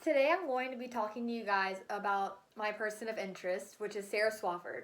Today I'm going to be talking to you guys about my person of interest, which is Sarah Swafford.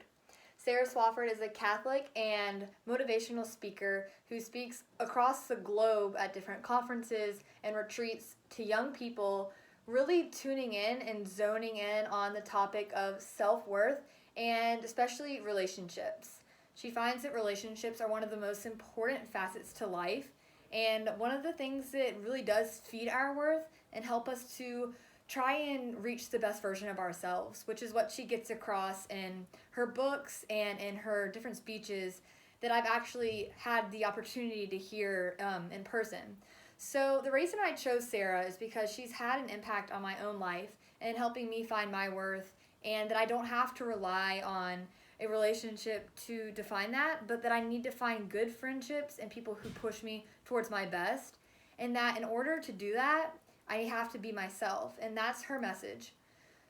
Sarah Swafford is a Catholic and motivational speaker who speaks across the globe at different conferences and retreats to young people, really tuning in and zoning in on the topic of self-worth and especially relationships. She finds that relationships are one of the most important facets to life, and one of the things that really does feed our worth and help us to try and reach the best version of ourselves, which is what she gets across in her books and in her different speeches that I've actually had the opportunity to hear in person. So the reason I chose Sarah is because she's had an impact on my own life and helping me find my worth, and that I don't have to rely on a relationship to define that, but that I need to find good friendships and people who push me towards my best, and that in order to do that, I have to be myself, and that's her message.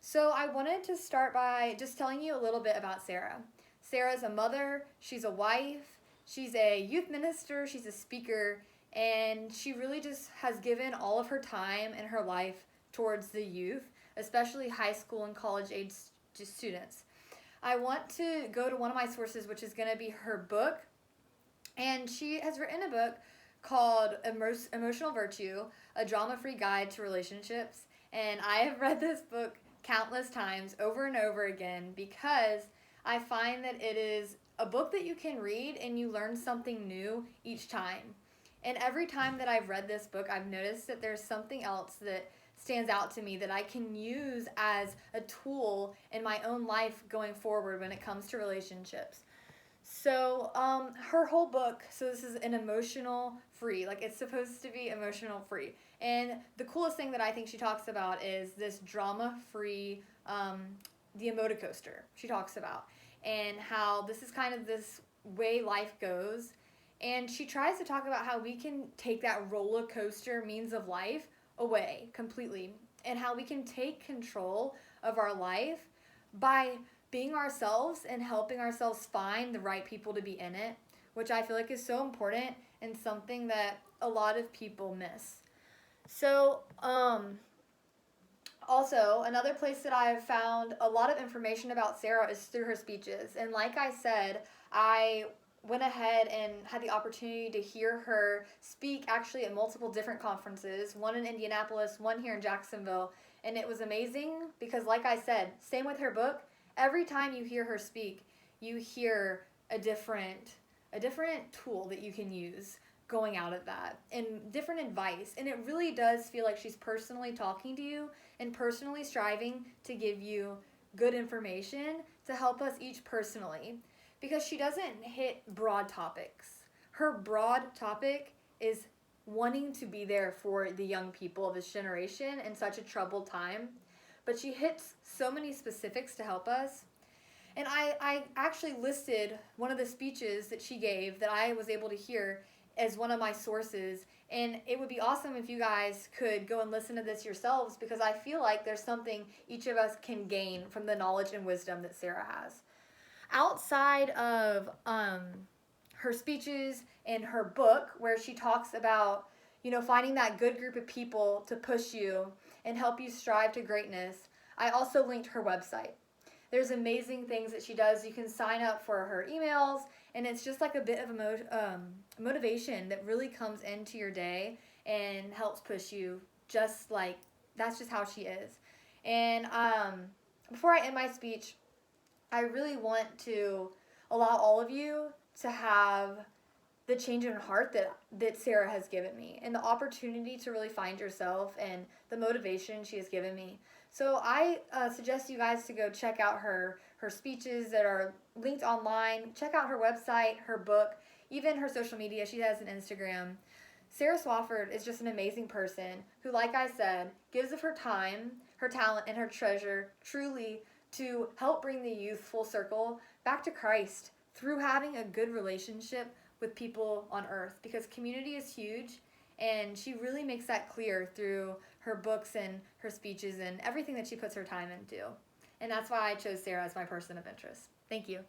So I wanted to start by just telling you a little bit about Sarah. Sarah's a mother, she's a wife, she's a youth minister, she's a speaker, and she really just has given all of her time in her life towards the youth, especially high school and college age students. I want to go to one of my sources, which is going to be her book, and she has written a book called Emotional Virtue, a drama-free guide to relationships. And I have read this book countless times over and over again because I find that it is a book that you can read and you learn something new each time. And every time that I've read this book, I've noticed that there's something else that stands out to me that I can use as a tool in my own life going forward when it comes to relationships. So, her whole book, so this is an emotional free, like it's supposed to be emotional free. And the coolest thing that I think she talks about is this drama free, the Emoticoaster she talks about, and how this is kind of this way life goes. And she tries to talk about how we can take that roller coaster means of life away completely, and how we can take control of our life by being ourselves and helping ourselves find the right people to be in it, which I feel like is so important and something that a lot of people miss. So, also, another place that I've found a lot of information about Sarah is through her speeches. And like I said, I went ahead and had the opportunity to hear her speak actually at multiple different conferences, one in Indianapolis, one here in Jacksonville. And it was amazing because, like I said, same with her book, every time you hear her speak, you hear a different tool that you can use going out of that, and different advice. And it really does feel like she's personally talking to you and personally striving to give you good information to help us each personally, because she doesn't hit broad topics. Her broad topic is wanting to be there for the young people of this generation in such a troubled time, but she hits so many specifics to help us. And I actually listed one of the speeches that she gave that I was able to hear as one of my sources, and it would be awesome if you guys could go and listen to this yourselves, because I feel like there's something each of us can gain from the knowledge and wisdom that Sarah has. Outside of her speeches and her book, where she talks about, finding that good group of people to push you and help you strive to greatness, I also linked her website. There's amazing things that she does. You can sign up for her emails, and it's just like a bit of motivation that really comes into your day and helps push you, just like that's just how she is. And before I end my speech, I really want to allow all of you to have the change in heart that Sarah has given me, and the opportunity to really find yourself and the motivation she has given me. So I suggest you guys to go check out her speeches that are linked online. Check out her website, her book, even her social media. She has an Instagram. Sarah Swafford is just an amazing person who, like I said, gives of her time, her talent, and her treasure truly to help bring the youth full circle back to Christ through having a good relationship with people on earth, because community is huge, and she really makes that clear through her books and her speeches and everything that she puts her time into. And that's why I chose Sarah as my person of interest. Thank you.